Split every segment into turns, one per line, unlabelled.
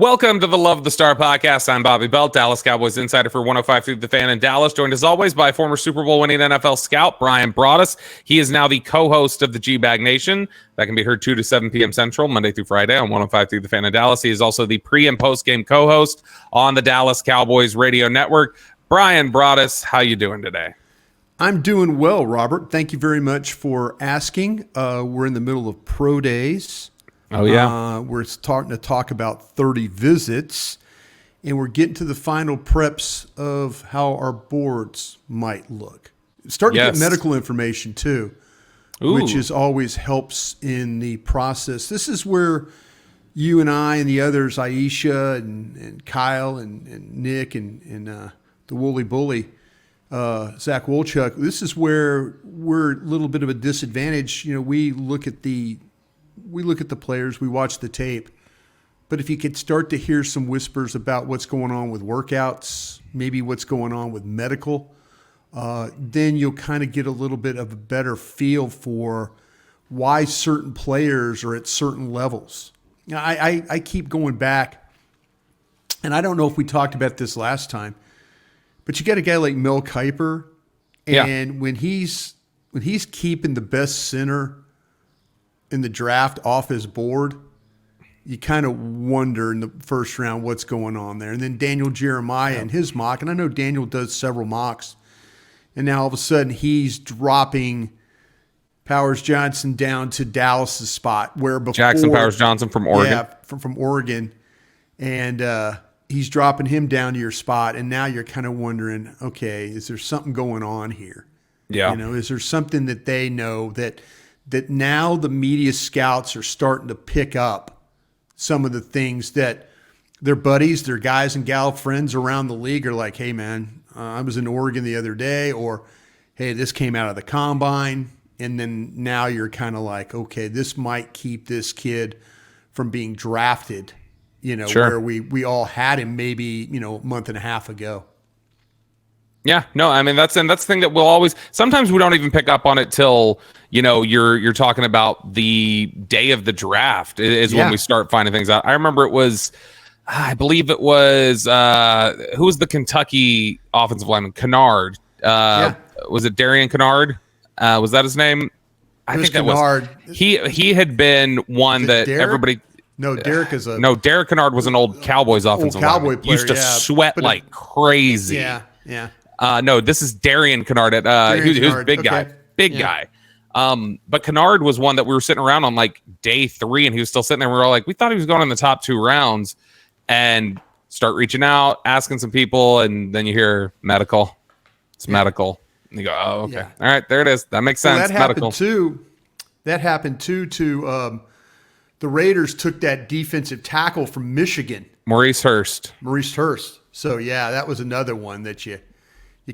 Welcome to the Love the Star podcast. I'm Bobby Belt, Dallas Cowboys insider for 105 through the Fan in Dallas, joined as always by former Super Bowl winning NFL scout Brian Broaddus. He is now the co-host of the G-Bag Nation. That can be heard 2 to 7 p.m. Central, Monday through Friday on 105 through the Fan in Dallas. He is also the pre- and post-game co-host on the Dallas Cowboys radio network. Brian Broaddus, how you doing today?
I'm doing well, Robert. Thank you very much for asking. We're in the middle of pro days.
Oh, yeah.
We're starting to talk about 30 visits, and we're getting to the final preps of how our boards might look. Starting to get medical information, too, which is always helps in the process. This is where you and I and the others, Aisha and Kyle and Nick and the Woolly Bully, Zach Wolchuk, this is where we're a little bit of a disadvantage. You know, we look at the players, we watch the tape, but if you could start to hear some whispers about what's going on with workouts, maybe what's going on with medical, then you'll kind of get a little bit of a better feel for why certain players are at certain levels. Now, I keep going back, and I don't know if we talked about this last time, but you got a guy like Mel Kiper, and when he's keeping the best center in the draft off his board, you kind of wonder in the first round what's going on there. And then Daniel Jeremiah and his mock, and I know Daniel does several mocks, and now all of a sudden he's dropping Powers Johnson down to Dallas's spot where before
Jackson Powers Johnson from Oregon.
Yeah, from Oregon. And he's dropping him down to your spot, and now you're kind of wondering, okay, is there something going on here?
Yeah.
You know, is there something that they know that now the media scouts are starting to pick up some of the things that their buddies, their guys and gal friends around the league are like, hey, man, I was in Oregon the other day, or, hey, this came out of the combine. And then now you're kind of like, okay, this might keep this kid from being drafted, you know, where we all had him maybe, you know, a month and a half ago.
Yeah, no, I mean, that's the thing that we'll always, sometimes we don't even pick up on it till, you know, you're talking about the day of the draft is when we start finding things out. I remember it was, I believe it was, who was the Kentucky offensive lineman? Kennard. Was it Darian Kennard? Was that his name? I think that was. He had been one that
Derek?
Everybody.
No, Derek is a.
No, Derek Kennard was an old Cowboys offensive lineman.
Player,
used to sweat like crazy.
Yeah.
No, this is Darian Kennard. He was a big guy. Big guy. But Kennard was one that we were sitting around on like day 3, and he was still sitting there. We were all like, we thought he was going in the top 2 rounds, and start reaching out, asking some people, and then you hear medical. It's medical. And you go, oh, okay. Yeah. All right, there it is. That makes sense.
Well, that happened too to the Raiders took that defensive tackle from Michigan. Maurice Hurst. So, yeah, that was another one that you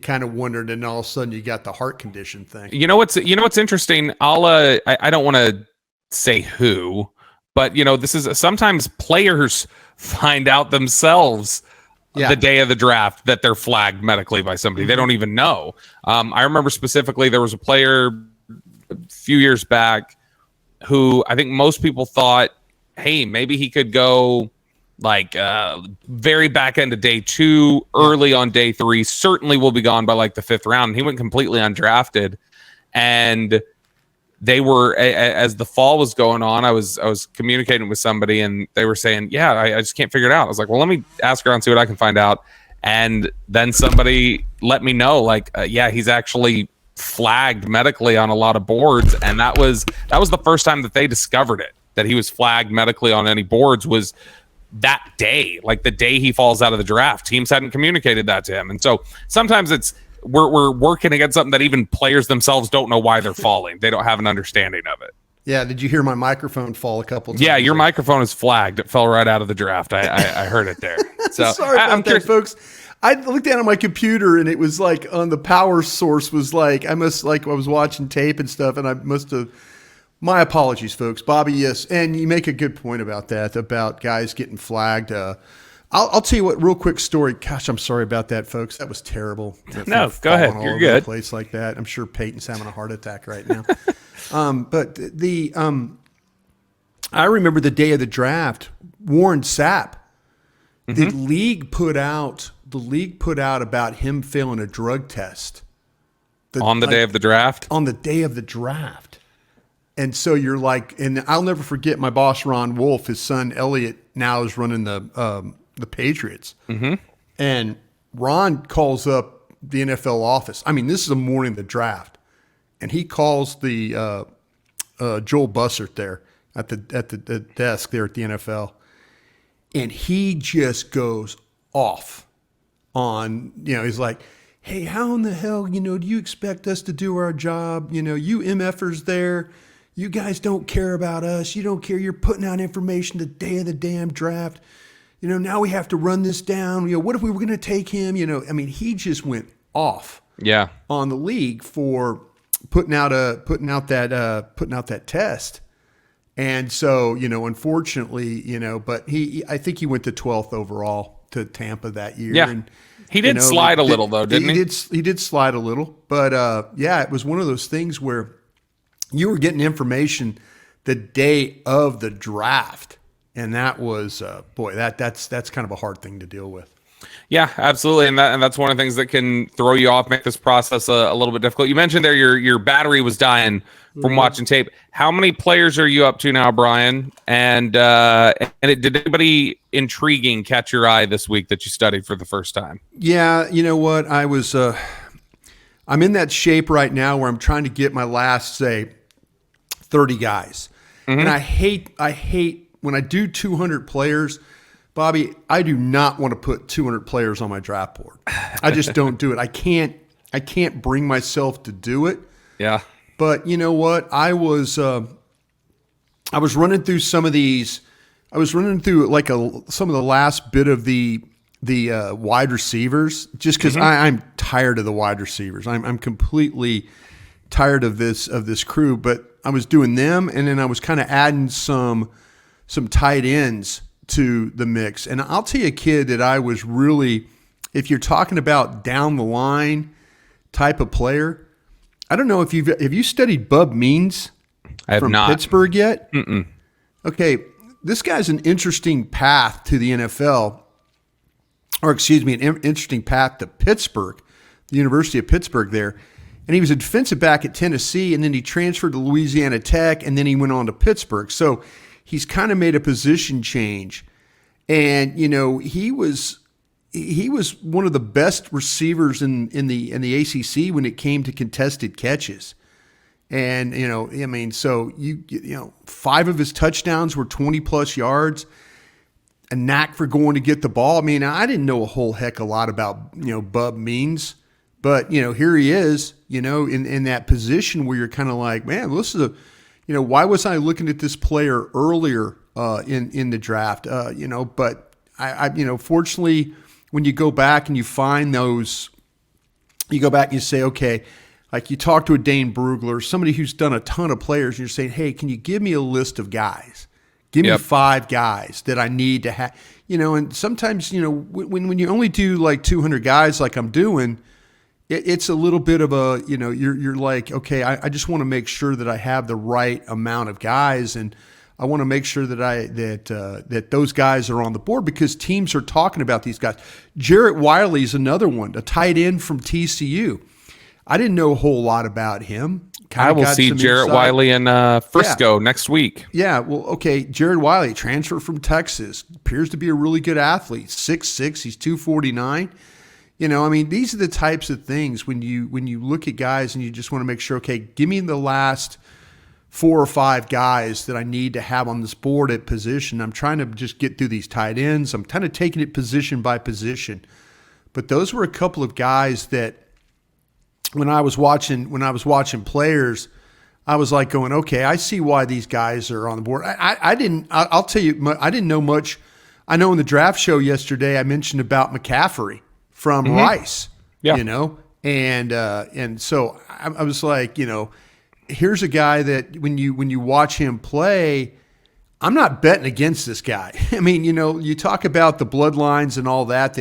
kind of wondered, and all of a sudden you got the heart condition thing.
You know what's interesting? I don't want to say who, but you know, this is sometimes players find out themselves the day of the draft that they're flagged medically by somebody. They don't even know. I remember specifically there was a player a few years back who I think most people thought, hey, maybe he could go like very back end of day 2, early on day 3, certainly will be gone by like the 5th round. And he went completely undrafted. And they were, as the fall was going on, I was communicating with somebody, and they were saying, yeah, I just can't figure it out. I was like, well, let me ask around, see what I can find out. And then somebody let me know, like, he's actually flagged medically on a lot of boards. And that was the first time that they discovered it, that he was flagged medically on any boards, was that day, like the day he falls out of the draft. Teams hadn't communicated that to him. And so sometimes we're working against something that even players themselves don't know why they're falling. They don't have an understanding of it.
Yeah. Did you hear my microphone fall a couple times?
Yeah, your microphone is flagged. It fell right out of the draft. I heard it there. So
sorry about that, folks. I looked down on my computer, and it was like on the power source was like, I was watching tape and stuff, and I must have. My apologies, folks. Bobby, yes. And you make a good point about that, about guys getting flagged. I'll tell you what, real quick story. Gosh, I'm sorry about that, folks. That was terrible.
No, go ahead. You're good.
A place like that. I'm sure Peyton's having a heart attack right now. But I remember the day of the draft, Warren Sapp The league put out about him failing a drug test
on the day of the draft.
On the day of the draft, and so you're like, and I'll never forget my boss Ron Wolf. His son Elliot now is running the Patriots, and Ron calls up the NFL office. I mean, this is the morning of the draft, and he calls the Joel Bussert there at the desk there at the NFL. And he just goes off on, he's like, hey, how in the hell, do you expect us to do our job? You MFers there, you guys don't care about us. You don't care. You're putting out information the day of the damn draft. Now we have to run this down. What if we were going to take him? He just went off on the league for putting out that test. And so, unfortunately, but I think he went to 12th overall to Tampa that year.
Yeah.
And,
he did slide a little though, didn't he?
He did slide a little, but it was one of those things where you were getting information the day of the draft. And that was, that's kind of a hard thing to deal with.
Yeah, absolutely, and that's one of the things that can throw you off, make this process a little bit difficult. You mentioned there your battery was dying from watching tape. How many players are you up to now, Brian? And did anybody intriguing catch your eye this week that you studied for the first time?
Yeah, you know what? I was I'm in that shape right now where I'm trying to get my last, say, 30 guys, and I hate when I do 200 players. Bobby, I do not want to put 200 players on my draft board. I just don't do it. I can't bring myself to do it.
Yeah.
But you know what? I was running through some of these. I was running through some of the last bit of the wide receivers, just because I'm tired of the wide receivers. I'm completely tired of this crew. But I was doing them, and then I was kind of adding some tight ends to the mix. And I'll tell you a kid that I was really, if you're talking about down the line type of player, I don't know if have you studied Bub Means from Pittsburgh yet?
Mm-mm.
Okay, this guy's an interesting path to the NFL, or excuse me, an interesting path to Pittsburgh, the University of Pittsburgh there. And he was a defensive back at Tennessee, and then he transferred to Louisiana Tech, and then he went on to Pittsburgh. So he's kind of made a position change, and he was one of the best receivers in the ACC when it came to contested catches. And so 5 of his touchdowns were 20+ yards, a knack for going to get the ball. I mean, I didn't know a whole heck a lot about Bub Means, but here he is, in that position where you're kind of like, man, this is why was I looking at this player earlier in the draft? But I fortunately, when you go back and you find those, you go back and you say, okay, like you talk to a Dane Brugler, somebody who's done a ton of players, and you're saying, hey, can you give me a list of guys? Give me 5 guys that I need to have. And sometimes, when you only do like 200 guys like I'm doing, it's a little bit of a, you're like, okay, I just want to make sure that I have the right amount of guys, and I want to make sure that that those guys are on the board because teams are talking about these guys. Jarrett Wiley is another one, a tight end from TCU. I didn't know a whole lot about him.
I will see Jarrett Wiley in Frisco next week.
Yeah, well, okay, Jarrett Wiley, transfer from Texas, appears to be a really good athlete. 6'6", he's 249. These are the types of things when you look at guys and you just want to make sure, okay, give me the last 4 or 5 guys that I need to have on this board at position. I'm trying to just get through these tight ends. I'm kind of taking it position by position. But those were a couple of guys that when I was watching players, I was like going, okay, I see why these guys are on the board. I'll tell you, I didn't know much. I know in the draft show yesterday, I mentioned about McCaffrey from Rice, and so I was like, here's a guy that when you watch him play, I'm not betting against this guy. I mean, you talk about the bloodlines and all that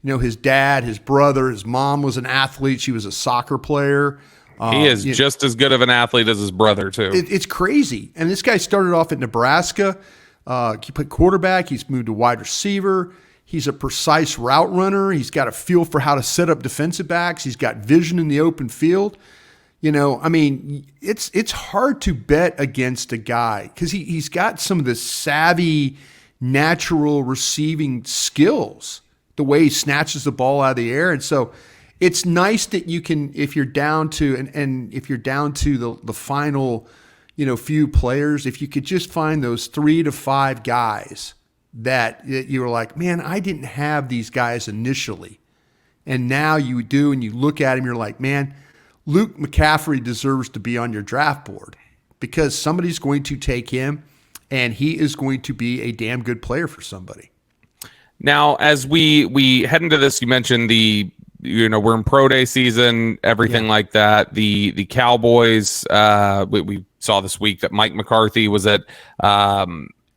his dad, his brother, his mom was an athlete. She was a soccer player.
He is just as good of an athlete as his brother too.
It's crazy. And this guy started off at Nebraska. He played quarterback. He's moved to wide receiver. He's a precise route runner. He's got a feel for how to set up defensive backs. He's got vision in the open field. I mean, it's hard to bet against a guy because he's got some of the savvy, natural receiving skills, the way he snatches the ball out of the air. And so it's nice that you can, if you're down to, and if you're down to the final, few players, if you could just find those 3 to 5 guys that you were like, man, I didn't have these guys initially. And now you do, and you look at him, you're like, man, Luke McCaffrey deserves to be on your draft board because somebody's going to take him and he is going to be a damn good player for somebody.
Now, as we head into this, you mentioned we're in pro day season, everything like that. The Cowboys, we saw this week that Mike McCarthy was at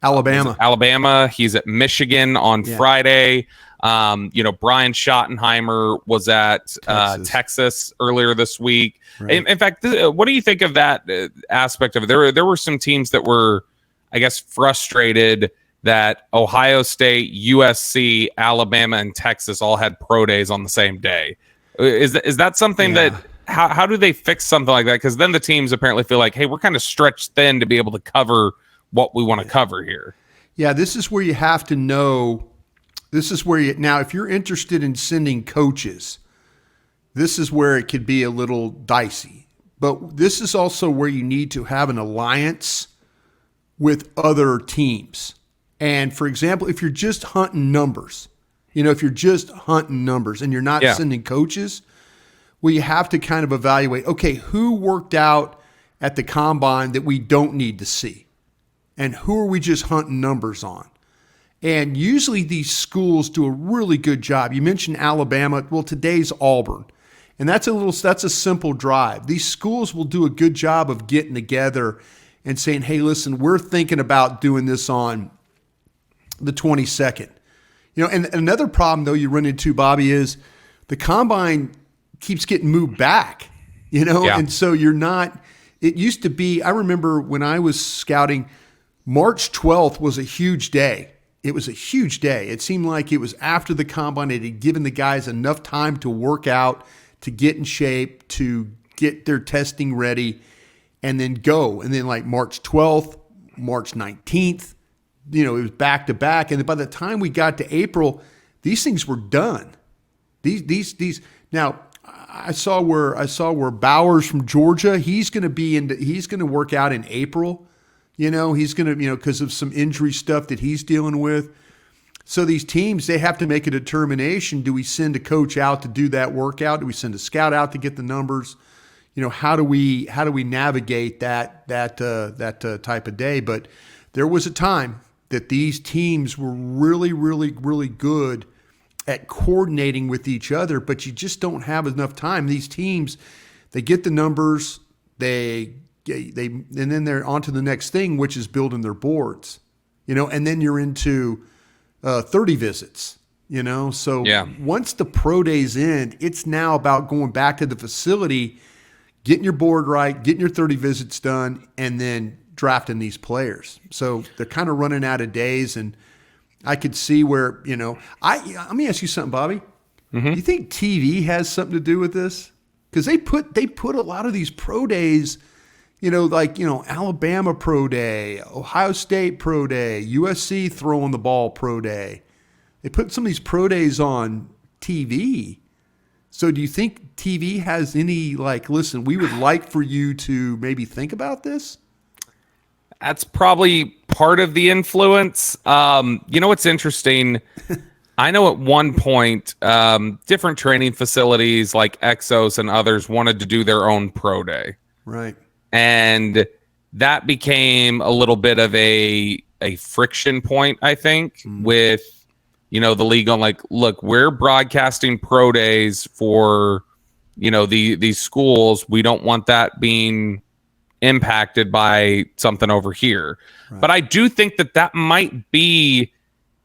Alabama. He's at Michigan on Friday. Brian Schottenheimer was at Texas earlier this week. Right. In fact, what do you think of that aspect of it? There were some teams that were, I guess, frustrated that Ohio State, USC, Alabama, and Texas all had pro days on the same day. Is that something that how do they fix something like that? Because then the teams apparently feel like, hey, we're kind of stretched thin to be able to cover what we want to cover here. Yeah,
this is where you have to know. This is where now, if you're interested in sending coaches, this is where it could be a little dicey. But this is also where you need to have an alliance with other teams. And for example, if you're just hunting numbers, and you're not sending coaches, well, you have to kind of evaluate, okay, who worked out at the combine that we don't need to see? And who are we just hunting numbers on? And usually these schools do a really good job. You mentioned Alabama. Well, today's Auburn. And that's a simple drive. These schools will do a good job of getting together and saying, hey, listen, we're thinking about doing this on the 22nd. And another problem, though, you run into, Bobby, is the combine keeps getting moved back, And so you're not – it used to be – I remember when I was scouting, March 12th was a huge day. It was a huge day. It seemed like it was after the combine. It had given the guys enough time to work out, to get in shape, to get their testing ready, and then go. And then like March 12th, March 19th, it was back to back. And by the time we got to April, these things were done. These. Now, I saw where Bowers from Georgia, he's going to work out in April. He's going to, because of some injury stuff that he's dealing with. So these teams, they have to make a determination. Do we send a coach out to do that workout? Do we send a scout out to get the numbers? How do we navigate that type of day? But there was a time that these teams were really, really, really good at coordinating with each other, but you just don't have enough time. These teams, they get the numbers, and then they're on to the next thing, which is building their boards, and then you're into 30 visits, So once the pro days end, it's now about going back to the facility, getting your board right, getting your 30 visits done, and then drafting these players. So they're kind of running out of days, and I could see where, let me ask you something, Bobby. Mm-hmm. Do you think TV has something to do with this? Because they put a lot of these pro days, Alabama pro day, Ohio State pro day, USC throwing the ball pro day. They put some of these pro days on TV. So do you think TV has any, listen, we would like for you to maybe think about this?
That's probably part of the influence. What's interesting? I know at one point, different training facilities like Exos and others wanted to do their own pro day.
Right.
And that became a little bit of a friction point, I think, with, the league on look, we're broadcasting pro days for, these schools. We don't want that being impacted by something over here. Right. But I do think that might be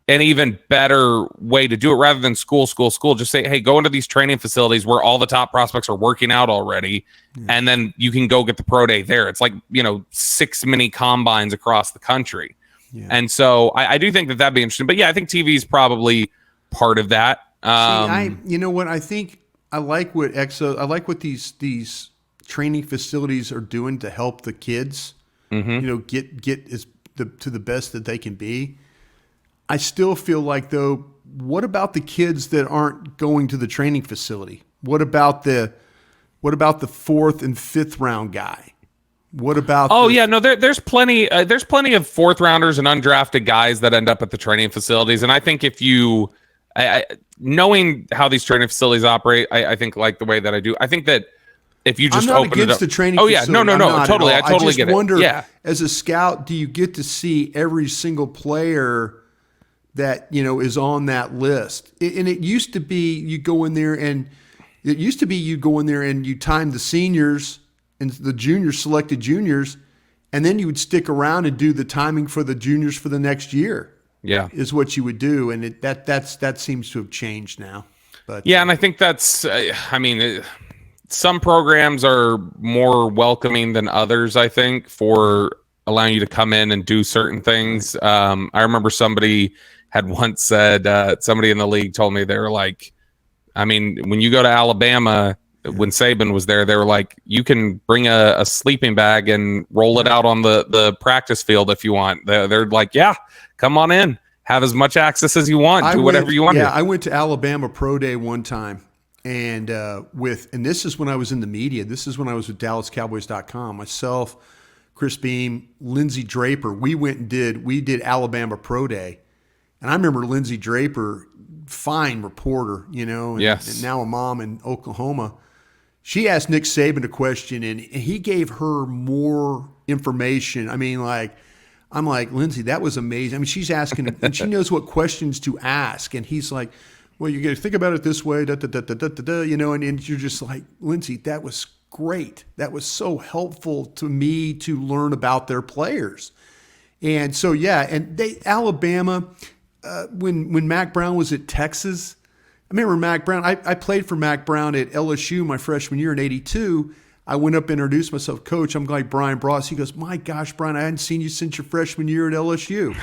an even better way to do it rather than school. Just say, hey, go into these training facilities where all the top prospects are working out already. And then you can go get the pro day there. It's like, 6 mini combines across the country. Yeah. And so I do think that'd be interesting. But yeah, I think TV is probably part of that.
You know what? I think I like what these training facilities are doing to help the kids, get to the best that they can be. I still feel like, though, what about the kids that aren't going to the training facility? What about the fourth and fifth round guy? What about?
There's plenty of fourth rounders and undrafted guys that end up at the training facilities, and I think if you, knowing how these training facilities operate, I think like the way that I do, I think that if you just
open it up, the training.
Oh yeah, no, totally, I totally get it.
I wonder, as a scout, do you get to see every single player that is on that list? And it used to be you go in there and you time the seniors and the juniors, selected juniors, and then you would stick around and do the timing for the juniors for the next year.
Yeah,
is what you would do, and that seems to have changed now. But
yeah, and I think that's, some programs are more welcoming than others, I think, for allowing you to come in and do certain things. I remember somebody had once said, somebody in the league told me, they were like, when you go to Alabama, when Saban was there, they were like, you can bring a sleeping bag and roll it out on the practice field if you want. They're like, yeah, come on in, have as much access as you want, do whatever you want.
Yeah, I went to Alabama Pro Day one time, and this is when I was in the media. This is when I was with DallasCowboys.com. Myself, Chris Beam, Lindsey Draper. We did Alabama Pro Day, and I remember Lindsey Draper, fine reporter, and now a mom in Oklahoma. She asked Nick Saban a question, and he gave her more information. I'm like, Lindsey, that was amazing. She's asking, and she knows what questions to ask. And he's like, well, you got to think about it this way, and you're just like, Lindsey, that was great. That was so helpful to me to learn about their players. And so, Alabama, when Mac Brown was at Texas, I remember Mac Brown. I played for Mac Brown at LSU my freshman year in '82. I went up and introduced myself, Coach. I'm like Brian Bross. He goes, my gosh, Brian, I hadn't seen you since your freshman year at LSU.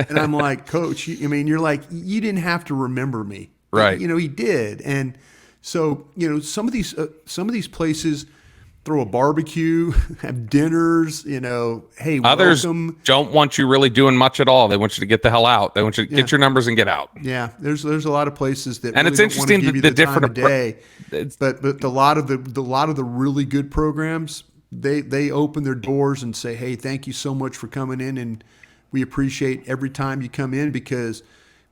And I'm like, Coach, you're like, you didn't have to remember me.
Right.
He did. And so, some of these places throw a barbecue, have dinners, hey,
others
welcome.
Don't want you really doing much at all. They want you to get the hell out. They want you to get your numbers and get out.
Yeah, there's a lot of places that
and
really
it's interesting
give you
the
time
different
of day. But a lot of the really good programs, they open their doors and say, hey, thank you so much for coming in, and we appreciate every time you come in, because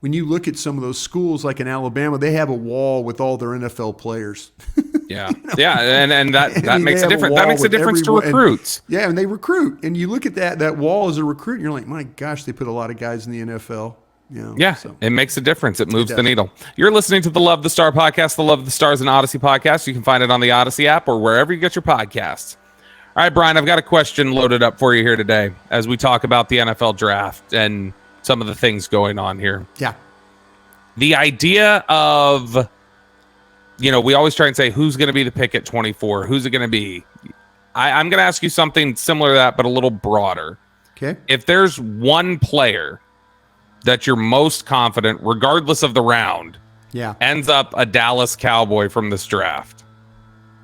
when you look at some of those schools, like in Alabama, they have a wall with all their NFL players.
Yeah, and that makes a difference. That makes a difference to recruits.
And they recruit, and you look at that wall as a recruit, and you're like, my gosh, they put a lot of guys in the NFL.
It makes a difference. It moves the needle. You're listening to the Love the Star podcast, the Love the Stars and Odyssey podcast. You can find it on the Odyssey app or wherever you get your podcasts. All right, Brian, I've got a question loaded up for you here today as we talk about the NFL draft and some of the things going on here.
Yeah.
The idea of, we always try and say, who's going to be the pick at 24? Who's it going to be? I'm going to ask you something similar to that, but a little broader.
Okay.
If there's one player that you're most confident, regardless of the round, ends up a Dallas Cowboy from this draft,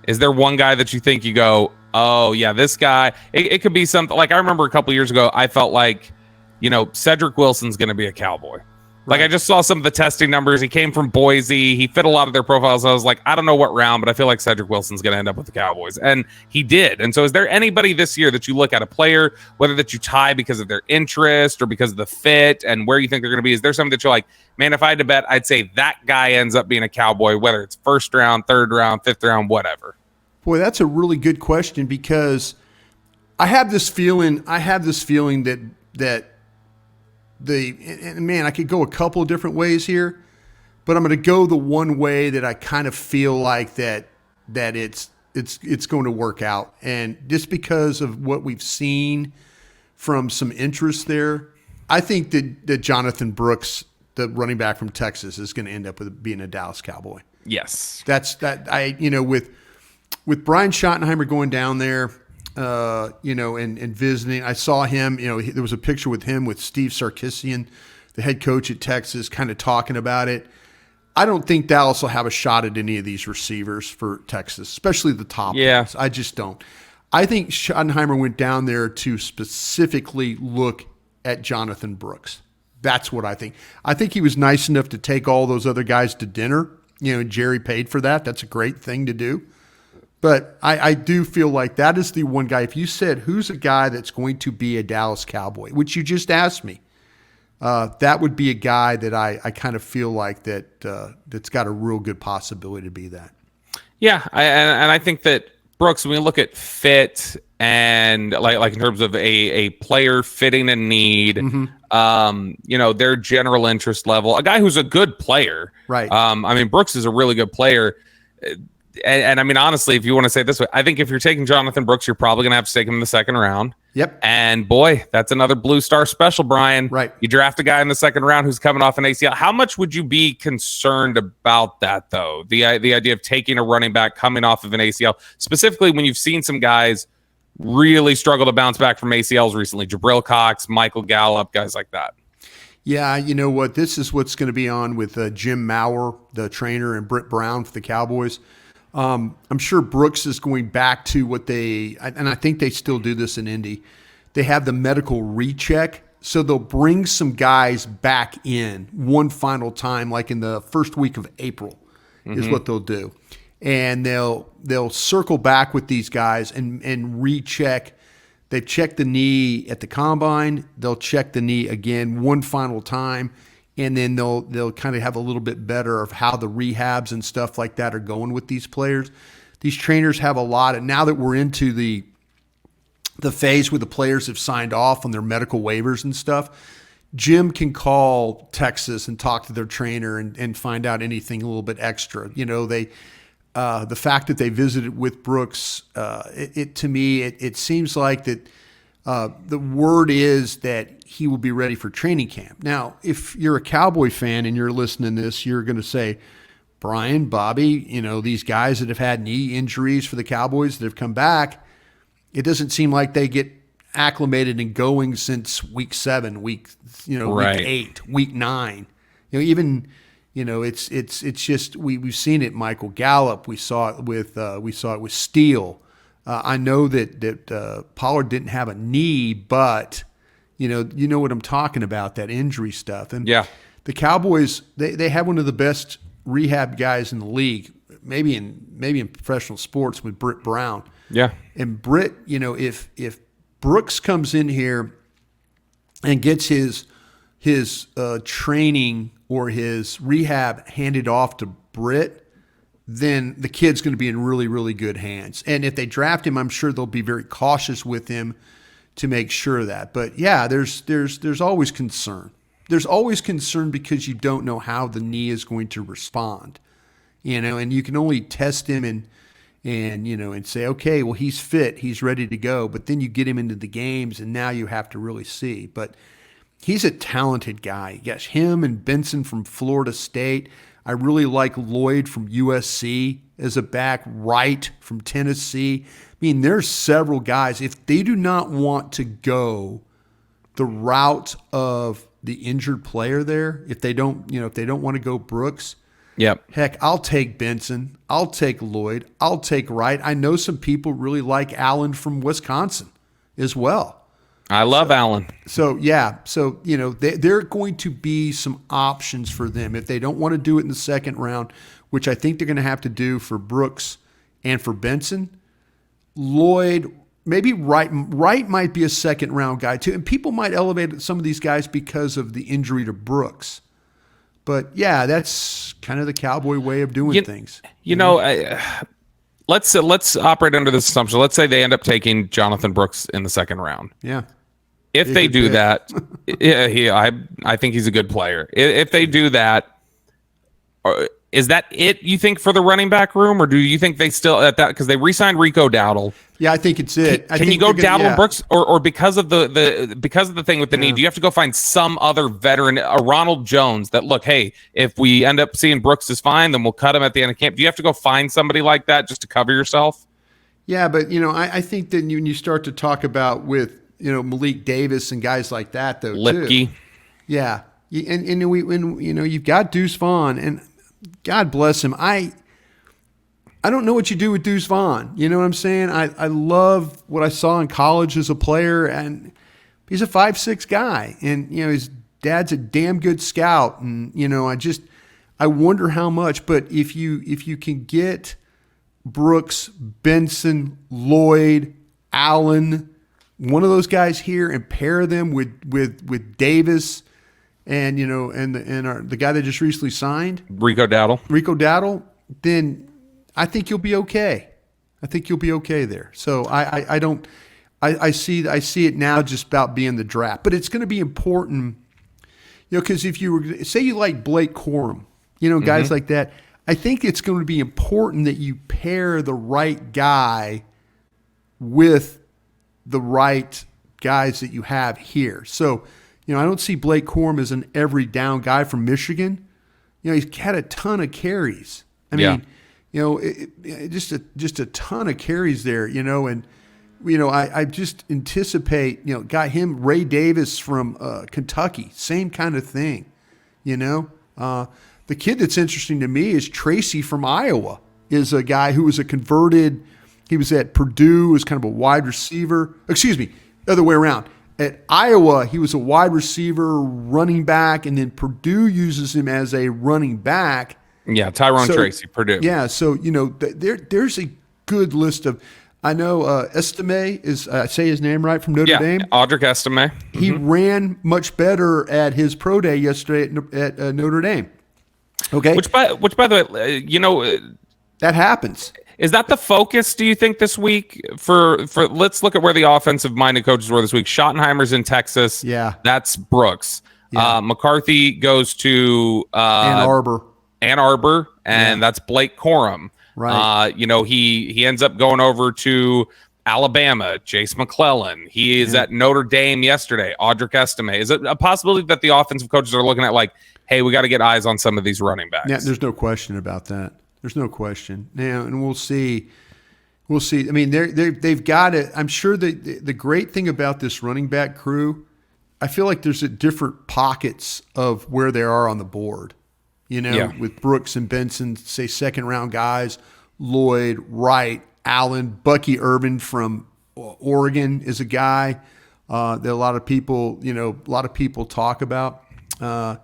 is there one guy that you think you go, oh, yeah, this guy, it could be something like I remember a couple years ago, I felt like, Cedric Wilson's going to be a Cowboy. Like, I just saw some of the testing numbers. He came from Boise. He fit a lot of their profiles. I was like, I don't know what round, but I feel like Cedric Wilson's going to end up with the Cowboys. And he did. And so is there anybody this year that you look at, a player, whether that you tie because of their interest or because of the fit and where you think they're going to be? Is there something that you're like, man, if I had to bet, I'd say that guy ends up being a Cowboy, whether it's first round, third round, fifth round, whatever?
Boy, that's a really good question, because I have this feeling that I could go a couple of different ways here, but I'm going to go the one way that I kind of feel like that it's going to work out. And just because of what we've seen from some interest there, I think that Jonathan Brooks, the running back from Texas, is going to end up with being a Dallas Cowboy.
Yes.
With Brian Schottenheimer going down there, and visiting. I saw him, there was a picture with him with Steve Sarkisian, the head coach at Texas, kind of talking about it. I don't think Dallas will have a shot at any of these receivers for Texas, especially the top ones. I just don't. I think Schottenheimer went down there to specifically look at Jonathan Brooks. That's what I think. I think he was nice enough to take all those other guys to dinner. Jerry paid for that. That's a great thing to do. But I do feel like that is the one guy. If you said, who's a guy that's going to be a Dallas Cowboy, which you just asked me, that would be a guy that I kind of feel like that's got a real good possibility to be that.
Yeah, and I think that Brooks, when we look at fit and like in terms of a player fitting a need, their general interest level, a guy who's a good player.
Right.
Brooks is a really good player. And I mean, honestly, if you want to say it this way, I think if you're taking Jonathan Brooks, you're probably going to have to take him in the second round.
Yep.
And boy, that's another Blue Star special, Brian.
Right.
You draft a guy in the second round who's coming off an ACL. How much would you be concerned about that, though? The idea of taking a running back coming off of an ACL, specifically when you've seen some guys really struggle to bounce back from ACLs recently, Jabril Cox, Michael Gallup, guys like that.
Yeah, you know what? This is what's going to be on with Jim Maurer, the trainer, and Britt Brown for the Cowboys. I'm sure Brooks is going back to what and I think they still do this in Indy. They have the medical recheck. So they'll bring some guys back in one final time, like in the first week of April is what they'll do. And they'll circle back with these guys and recheck. They check the knee at the combine. They'll check the knee again one final time. And then they'll kind of have a little bit better of how the rehabs and stuff like that are going with these players. These trainers have a lot. And now that we're into the phase where the players have signed off on their medical waivers and stuff, Jim can call Texas and talk to their trainer and find out anything a little bit extra. The fact that they visited with Brooks, to me, it seems like that the word is that he will be ready for training camp. Now, if you're a Cowboy fan and you're listening to this, you're going to say, Brian, Bobby, these guys that have had knee injuries for the Cowboys that have come back, it doesn't seem like they get acclimated and going since week 7, week 8, week 9. It's just we've seen it. Michael Gallup, we saw it with Steele. I know that Pollard didn't have a knee, but you know what I'm talking about, that injury stuff. And the Cowboys, they have one of the best rehab guys in the league, maybe in professional sports, with Britt Brown.
Yeah.
And Britt, if Brooks comes in here and gets his training or his rehab handed off to Britt, then the kid's going to be in really, really good hands. And if they draft him, I'm sure they'll be very cautious with him to make sure of that. But yeah, there's always concern. There's always concern because you don't know how the knee is going to respond. And you can only test him and say, okay, well, he's fit, he's ready to go. But then you get him into the games, and now you have to really see. But he's a talented guy. Yes, him and Benson from Florida State. I really like Lloyd from USC as a back, Wright from Tennessee. I mean, there's several guys. If they do not want to go the route of the injured player there, if they don't want to go Brooks, heck, I'll take Benson. I'll take Lloyd. I'll take Wright. I know some people really like Allen from Wisconsin as well.
I love Allen.
So there are going to be some options for them if they don't want to do it in the second round, which I think they're going to have to do for Brooks and for Benson. Lloyd, maybe Wright might be a second round guy too, and people might elevate some of these guys because of the injury to Brooks. But yeah, that's kind of the Cowboy way of doing things.
Let's operate under this assumption. Let's say they end up taking Jonathan Brooks in the second round.
Yeah.
If they do that, I think he's a good player. If they do that, is that it, you think, for the running back room, or do you think they still at that because they re-signed Rico Dowdle?
Yeah, I think it's it.
Can you go Dowdle and Brooks, or because of the thing with the knee, do you have to go find some other veteran, a Ronald Jones that, look, hey, if we end up seeing Brooks is fine, then we'll cut him at the end of camp? Do you have to go find somebody like that just to cover yourself?
Yeah, but I think that when you start to talk about with Malik Davis and guys like that, though,
Lipke.
Too. Yeah, and you've got Deuce Vaughn, and God bless him. I don't know what you do with Deuce Vaughn. You know what I'm saying? I love what I saw in college as a player, and he's a 5'6" guy, and his dad's a damn good scout, and I wonder how much. But if you can get Brooks, Benson, Lloyd, Allen, one of those guys here, and pair them with Davis, and the guy that just recently signed,
Rico
Dowdle, then I think you'll be okay. I think you'll be okay there. So I see it now just about being the draft, but it's going to be important, because if you were say you like Blake Corum, guys like that, I think it's going to be important that you pair the right guy with the right guys that you have here. So, I don't see Blake Corum as an every down guy from Michigan. He's had a ton of carries. I mean, just a ton of carries there, and I just anticipate, got him, Ray Davis from Kentucky, same kind of thing, The kid that's interesting to me is Tracy from Iowa, is a guy who was he was at Purdue as kind of a wide receiver. Excuse me, other way around. At Iowa, he was a wide receiver, running back, and then Purdue uses him as a running back.
Yeah, Tyrone Tracy, Purdue.
Yeah, so, there's a good list of, I know Estime is, I say his name right, from Notre Dame.
Audric Estime.
He ran much better at his pro day yesterday at Notre Dame. Okay.
Which by the way,
that happens.
Is that the focus, do you think, this week? For let's look at where the offensive-minded coaches were this week. Schottenheimer's in Texas.
Yeah.
That's Brooks. Yeah. McCarthy goes to Ann Arbor, and that's Blake Corum.
Right.
He ends up going over to Alabama, Jace McClellan. He is at Notre Dame yesterday, Audric Estime. Is it a possibility that the offensive coaches are looking at like, hey, we got to get eyes on some of these running backs?
Yeah, there's no question about that. There's no question. Now, and we'll see. We'll see. I mean, they've got it. I'm sure that the great thing about this running back crew, I feel like there's different pockets of where they are on the board. With Brooks and Benson, say second round guys, Lloyd, Wright, Allen, Bucky Irvin from Oregon is a guy that a lot of people talk about. I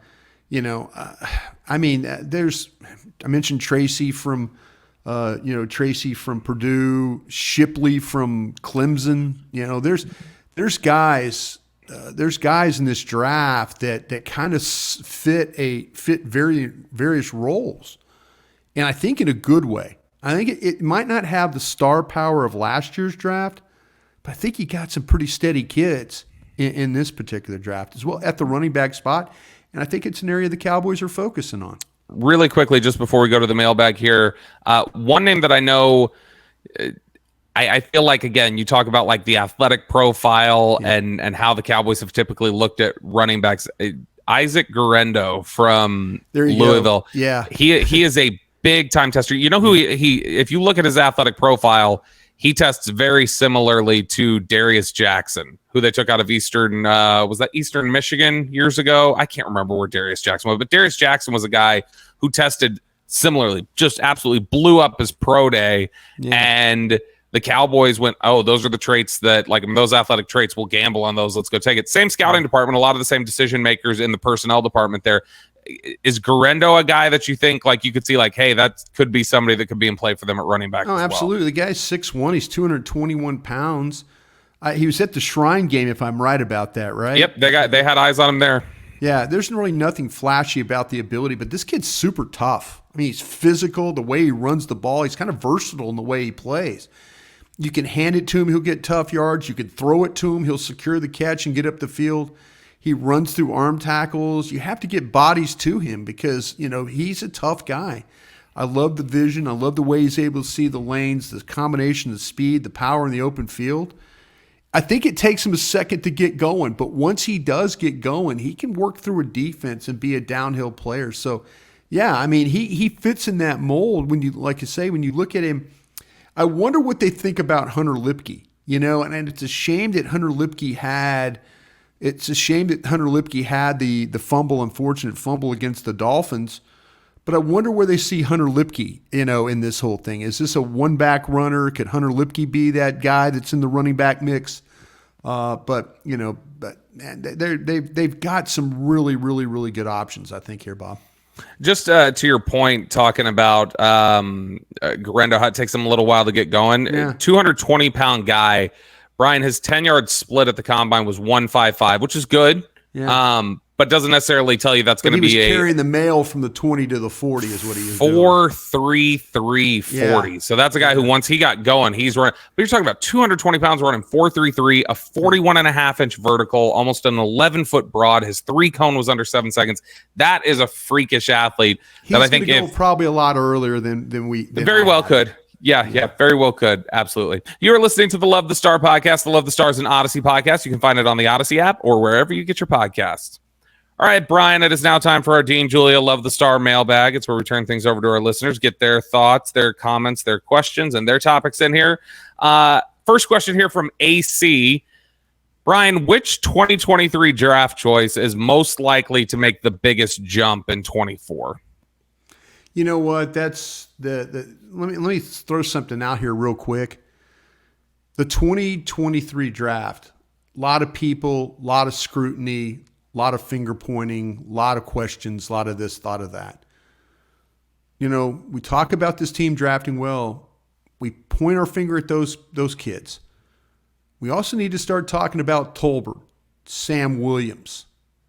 mentioned Tracy from Purdue, Shipley from Clemson. There's guys in this draft that kind of fit various roles, and I think in a good way. I think it might not have the star power of last year's draft, but I think you got some pretty steady kids in this particular draft as well at the running back spot, and I think it's an area the Cowboys are focusing on.
Really quickly, just before we go to the mailbag here, one name that I know, I feel like, again, you talk about like the athletic profile and how the Cowboys have typically looked at running backs. Isaac Guerendo from Louisville.
Go. Yeah.
He is a big time tester. You know who he if you look at his athletic profile, he tests very similarly to Darius Jackson, who they took out of Eastern Michigan years ago? I can't remember where Darius Jackson was, but Darius Jackson was a guy who tested similarly, just absolutely blew up his pro day. Yeah. And the Cowboys went, oh, those are the traits that, like, those athletic traits, we'll gamble on those. Let's go take it. Same scouting department, a lot of the same decision makers in the personnel department there. Is Guerendo a guy that you think, like, you could see, like, hey, that could be somebody that could be in play for them at running back?
Oh, absolutely. The guy's 6'1", he's 221 pounds. He was at the Shrine game, if I'm right about that, right?
Yep, they had eyes on him there.
Yeah, there's really nothing flashy about the ability, but this kid's super tough. I mean, he's physical, the way he runs the ball. He's kind of versatile in the way he plays. You can hand it to him, he'll get tough yards. You can throw it to him, he'll secure the catch and get up the field. He runs through arm tackles. You have to get bodies to him because, he's a tough guy. I love the vision. I love the way he's able to see the lanes, the combination of speed, the power in the open field. I think it takes him a second to get going, but once he does get going, he can work through a defense and be a downhill player. So, yeah, I mean, he fits in that mold when you, like you say, when you look at him. I wonder what they think about Hunter Lipke, and it's a shame that Hunter Lipke had the unfortunate fumble against the Dolphins. But I wonder where they see Hunter Lipke, in this whole thing. Is this a one-back runner? Could Hunter Lipke be that guy that's in the running back mix? But man, they've got some really, really, really good options, I think, here, Bob.
Just to your point, talking about Garendo, it takes him a little while to get going. 220-pound guy. Brian, his 10-yard split at the combine was 1.55, which is good. Yeah. But doesn't necessarily tell you that's going to be
carrying the mail from the 20 to the 40 is what he is
4.33 40. So that's a guy who, once he got going, he's running. But you're talking about 220 pounds running 4.33, a 41.5-inch vertical, almost an 11-foot broad. His 3-cone was under 7 seconds. That is a freakish athlete. That I think
go probably a lot earlier than we
very well could. Yeah, very well could. Absolutely. You are listening to the Love the Star podcast. The Love the Star is an Odyssey podcast. You can find it on the Odyssey app or wherever you get your podcasts. All right, Brian, it is now time for our Dean Julia Love the Star mailbag. It's where we turn things over to our listeners, get their thoughts, their comments, their questions, and their topics in here. First question here from AC. Brian, which 2023 draft choice is most likely to make the biggest jump in 24?
You know what? That's let me throw something out here real quick. The 2023 draft, a lot of people, a lot of scrutiny, a lot of finger pointing, a lot of questions, a lot of this, a lot of that. We talk about this team drafting well. We point our finger at those kids. We also need to start talking about Tolbert, Sam Williams,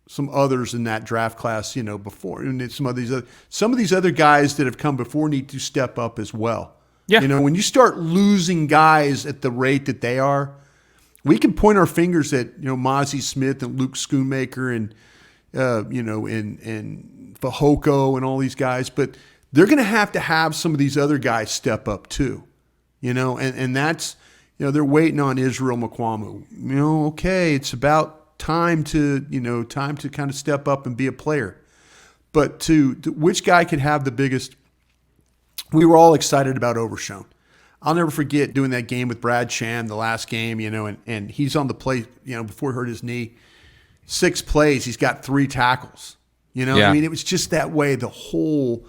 some others in that draft class, before, and some of these other guys that have come before need to step up as well. Yeah. When you start losing guys at the rate that they are, we can point our fingers at, Mozzie Smith and Luke Schoonmaker and, and Fehoko and all these guys, but they're going to have some of these other guys step up too, and that's, they're waiting on Israel Mukuamu. Okay, it's about time to kind of step up and be a player. But to which guy could have the biggest, we were all excited about Overshown. I'll never forget doing that game with Brad Sham, the last game, and he's on the play, before he hurt his knee. 6 plays, he's got 3 tackles. I mean, it was just that way the whole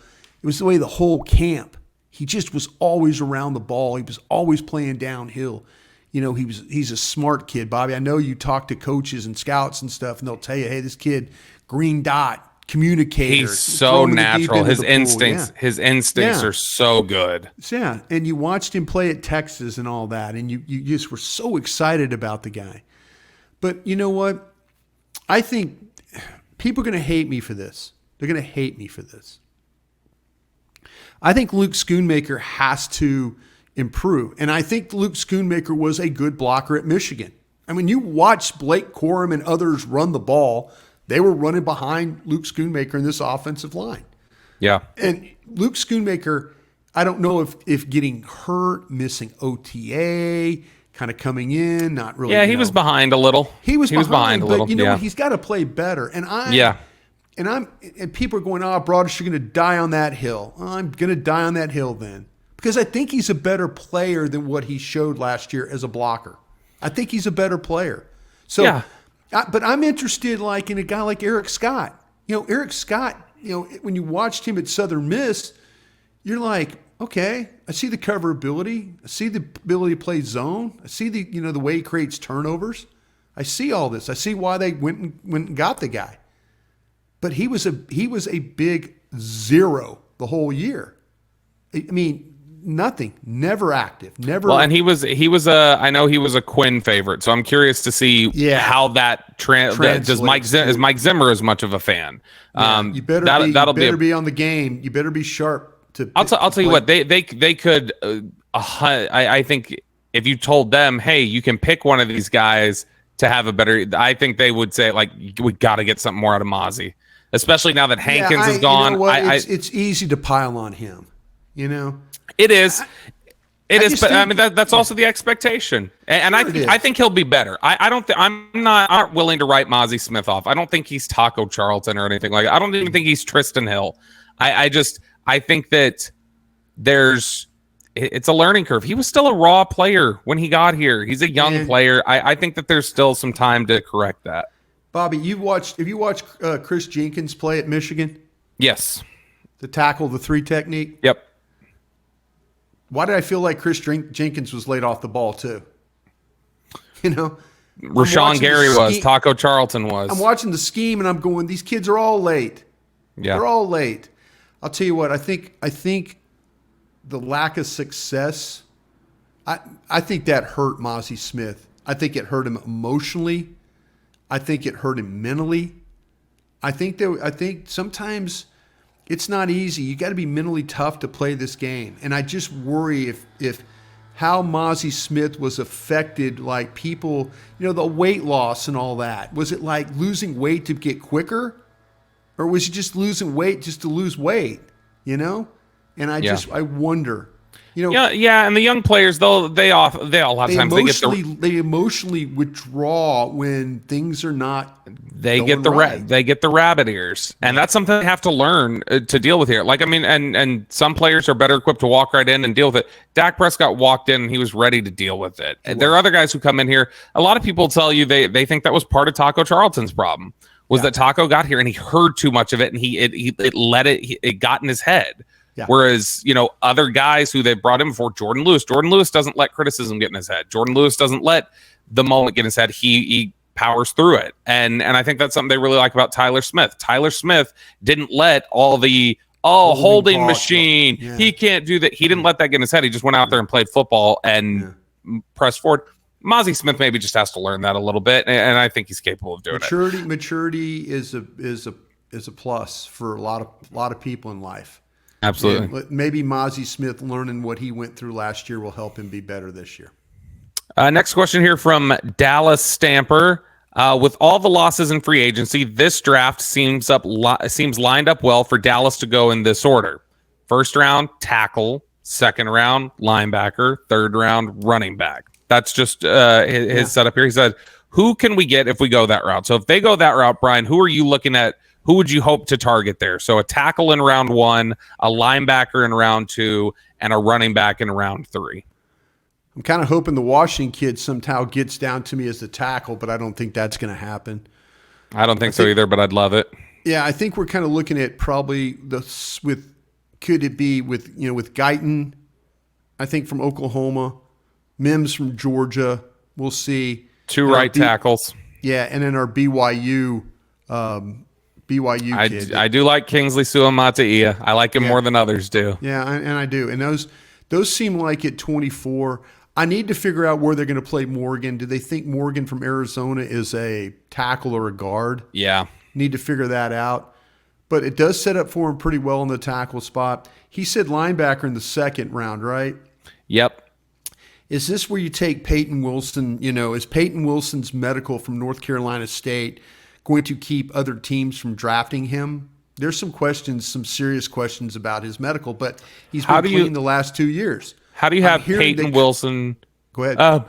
camp. He just was always around the ball. He was always playing downhill. He's a smart kid, Bobby. I know you talk to coaches and scouts and stuff, and they'll tell you, hey, this kid, green dot, communicator.
He's so natural. His instincts are so good.
Yeah, and you watched him play at Texas and all that, and you just were so excited about the guy. But you know what? I think people are going to hate me for this. They're going to hate me for this. I think Luke Schoonmaker has to improve, and I think Luke Schoonmaker was a good blocker at Michigan. I mean, you watch Blake Corum and others run the ball. They were running behind Luke Schoonmaker in this offensive line.
Yeah.
And Luke Schoonmaker, I don't know if getting hurt, missing OTA, kind of coming in, not really.
Yeah, he was behind a little.
He was behind
a little.
But he's got to play better. And people are going, Broadish, you're going to die on that hill. I'm going to die on that hill then. Because I think he's a better player than what he showed last year as a blocker. I think he's a better player. So yeah. But I'm interested in a guy like Eric Scott. Eric Scott, when you watched him at Southern Miss, you're like, okay, I see the cover ability. I see the ability to play zone. I see the way he creates turnovers. I see all this. I see why they went and got the guy. But he was a big 0 the whole year. I mean, nothing, never active, never.
Well, and he was I know he was a Quinn favorite, so I'm curious to see how that translates. Is Mike Zimmer as much of a fan?
You better be on the game. You better be sharp.
I'll tell you what, they could. I think if you told them, hey, you can pick one of these guys to have a better, I think they would say we got to get something more out of Mozzie, especially now that Hankins is gone.
It's easy to pile on him.
It is. But I mean that's also the expectation, and I think he'll be better. I'm not willing to write Mozzie Smith off. I don't think he's Taco Charlton or anything like that. I don't even think he's Tristan Hill. I think that it's a learning curve. He was still a raw player when he got here. He's a young player. I think that there's still some time to correct that.
Bobby, have you watched Chris Jenkins play at Michigan?
Yes.
The tackle, the 3 technique?
Yep.
Why did I feel like Chris Jenkins was laid off the ball too?
Rashawn Gary was. Taco Charlton was.
I'm watching the scheme and I'm going, these kids are all late.
Yeah.
They're all late. I'll tell you what, I think the lack of success, I think that hurt Mozzie Smith. I think it hurt him emotionally. I think it hurt him mentally. I think sometimes it's not easy. You got to be mentally tough to play this game. And I just worry if how Mozzie Smith was affected, like people, the weight loss and all that. Was it like losing weight to get quicker? Or was he just losing weight just to lose weight? And I wonder.
And the young players, they all have times
they emotionally withdraw when things are not.
They get the rabbit ears, and that's something they have to learn to deal with here. And some players are better equipped to walk right in and deal with it. Dak Prescott walked in and he was ready to deal with it. There are other guys who come in here. A lot of people tell you they think that was part of Taco Charlton's problem. That Taco got here and he heard too much of it and it got in his head. Yeah. Whereas, other guys who they brought in before, Jordan Lewis doesn't let criticism get in his head. Jordan Lewis doesn't let the moment get in his head. He powers through it. And I think that's something they really like about Tyler Smith. Tyler Smith didn't let all the holding machine. Yeah. He can't do that. He didn't let that get in his head. He just went out there and played football and pressed forward. Mozzie Smith maybe just has to learn that a little bit, and I think he's capable of doing
it. Maturity is a plus for a lot of people in life.
Absolutely.
And maybe Mozzie Smith learning what he went through last year will help him be better this year.
Next question here from Dallas Stamper. With all the losses in free agency, this draft seems lined up well for Dallas to go in this order: first round, tackle; second round, linebacker; third round, running back. That's just his setup here. He said, who can we get if we go that route? So if they go that route, Brian, who are you looking at? Who would you hope to target there? So a tackle in round 1, a linebacker in round 2, and a running back in round 3.
I'm kind of hoping the Washington kid somehow gets down to me as the tackle, but I don't think that's going to happen.
I don't think so either, but I'd love it.
Yeah, I think we're kind of looking at probably could it be with Guyton, I think from Oklahoma, Mims from Georgia. We'll see.
2 right tackles.
Yeah, and then our BYU kid.
I do like Kingsley Suamataia. I like him more than others do.
Yeah, and I do. And those seem like at 24. I need to figure out where they're going to play Morgan. Do they think Morgan from Arizona is a tackle or a guard?
Yeah.
Need to figure that out. But it does set up for him pretty well in the tackle spot. He said linebacker in the second round, right?
Yep.
Is this where you take Peyton Wilson? Is Peyton Wilson's medical from North Carolina State going to keep other teams from drafting him? There's some serious questions about his medical, but he's been clean the last 2 years.
How do you have Peyton Wilson?
Go ahead.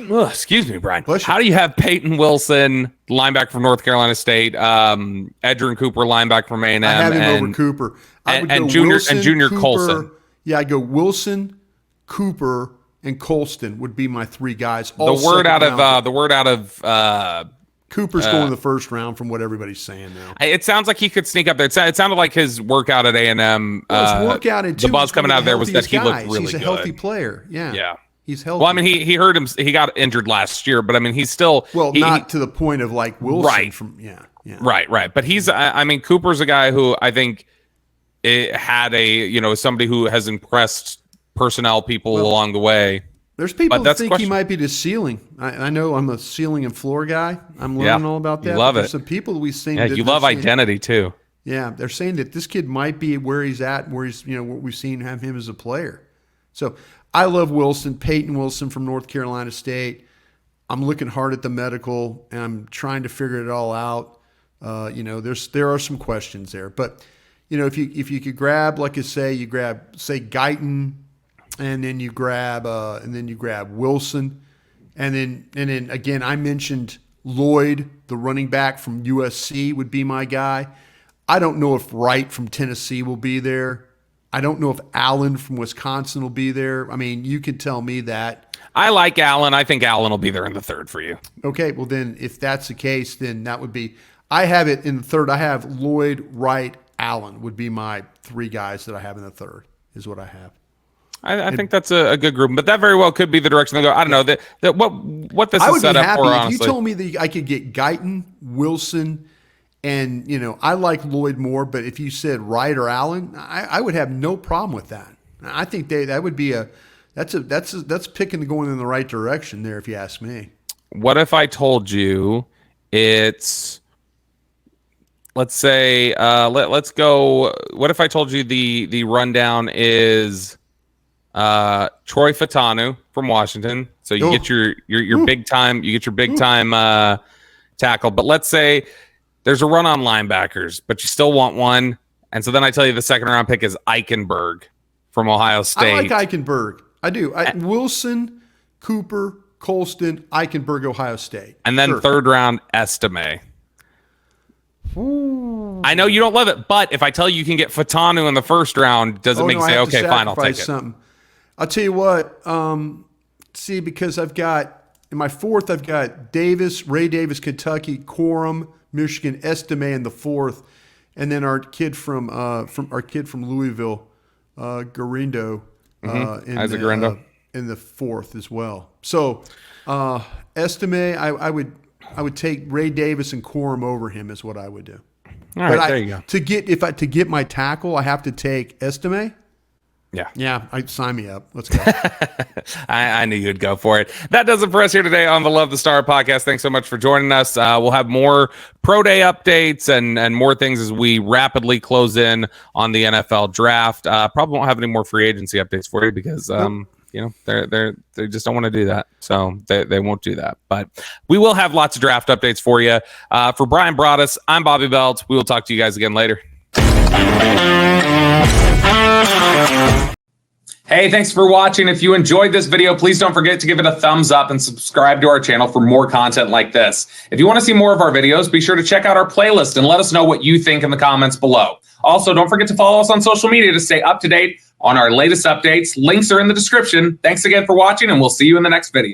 Excuse me, Brian. How do you have Peyton Wilson, linebacker from North Carolina State, Edgerrin Cooper, linebacker from A&M,
I have him over Cooper,
and Junior Colson?
Yeah, I go Wilson, Cooper, and Colston would be my 3 guys.
The word out of
Cooper's going in the first round from what everybody's saying now.
It sounds like he could sneak up there. It sounded like his workout at A&M.
His workout and
the buzz coming out of there was that he looked really good.
He's a healthy player. Yeah. He's healthy.
Well, I mean, he hurt him. He got injured last year, but I mean, he's still
not to the point of like Wilson.
Right. Right. But he's. I mean, Cooper's a guy who I think had somebody who has impressed personnel people along the way.
There's people that think he might be the ceiling. I know I'm a ceiling and floor guy. I'm learning all about that.
You love it.
There's some people we've seen.
Yeah, you love identity too.
Yeah, they're saying that this kid might be where he's at, where he's, what we've seen him as a player. So I love Wilson, Peyton Wilson from North Carolina State. I'm looking hard at the medical, and I'm trying to figure it all out. There are some questions there, but if you could grab, like I say, say Guyton. And then you grab Wilson, and then again I mentioned Lloyd, the running back from USC, would be my guy. I don't know if Wright from Tennessee will be there. I don't know if Allen from Wisconsin will be there. I mean, you can tell me that.
I like Allen. I think Allen will be there in the third for you.
Okay, well then if that's the case, then that would be. I have it in the third. I have Lloyd, Wright, Allen would be my 3 guys that I have in the third, is what I have.
I think that's a good group, but that very well could be the direction they go. I don't know that what this is set up for. Honestly,
if you told me that I could get Guyton, Wilson, and I like Lloyd more, but if you said Wright or Allen, I would have no problem with that. I think that would be that's picking going in the right direction there, if you ask me.
What if I told you it's, let's say, let's go. What if I told you the rundown is Troy Fautanu from Washington. So you get your big time, tackle. But let's say there's a run on linebackers, but you still want one. And so then I tell you the second round pick is Eichenberg from Ohio State.
I like Eichenberg. I do. Wilson, Cooper, Colston, Eichenberg, Ohio State.
And then third round Estime. Ooh. I know you don't love it, but if I tell you can get Fautanu in the first round, does it make you say, okay, fine, I'll take it?
I'll tell you what, because I've got, in my fourth, I've got Ray Davis, Kentucky, Corum, Michigan, Estime in the fourth, and then our kid from Louisville, Garindo,
Isaac Garindo
in the fourth as well. So Estime, I would take Ray Davis and Corum over him is what I would do.
All right, there you go.
To get my tackle, I have to take Estime.
Yeah.
Sign me up. Let's go.
I knew you'd go for it. That does it for us here today on the Love the Star podcast. Thanks so much for joining us. We'll have more pro day updates and more things as we rapidly close in on the NFL draft. Probably won't have any more free agency updates for you because they just don't want to do that. So they won't do that. But we will have lots of draft updates for you. For Brian Broaddus, I'm Bobby Belt. We will talk to you guys again later. Hey, thanks for watching. If you enjoyed this video, please don't forget to give it a thumbs up and subscribe to our channel for more content like this. If you want to see more of our videos, be sure to check out our playlist and let us know what you think in the comments below. Also, don't forget to follow us on social media to stay up to date on our latest updates. Links are in the description. Thanks again for watching, and we'll see you in the next video.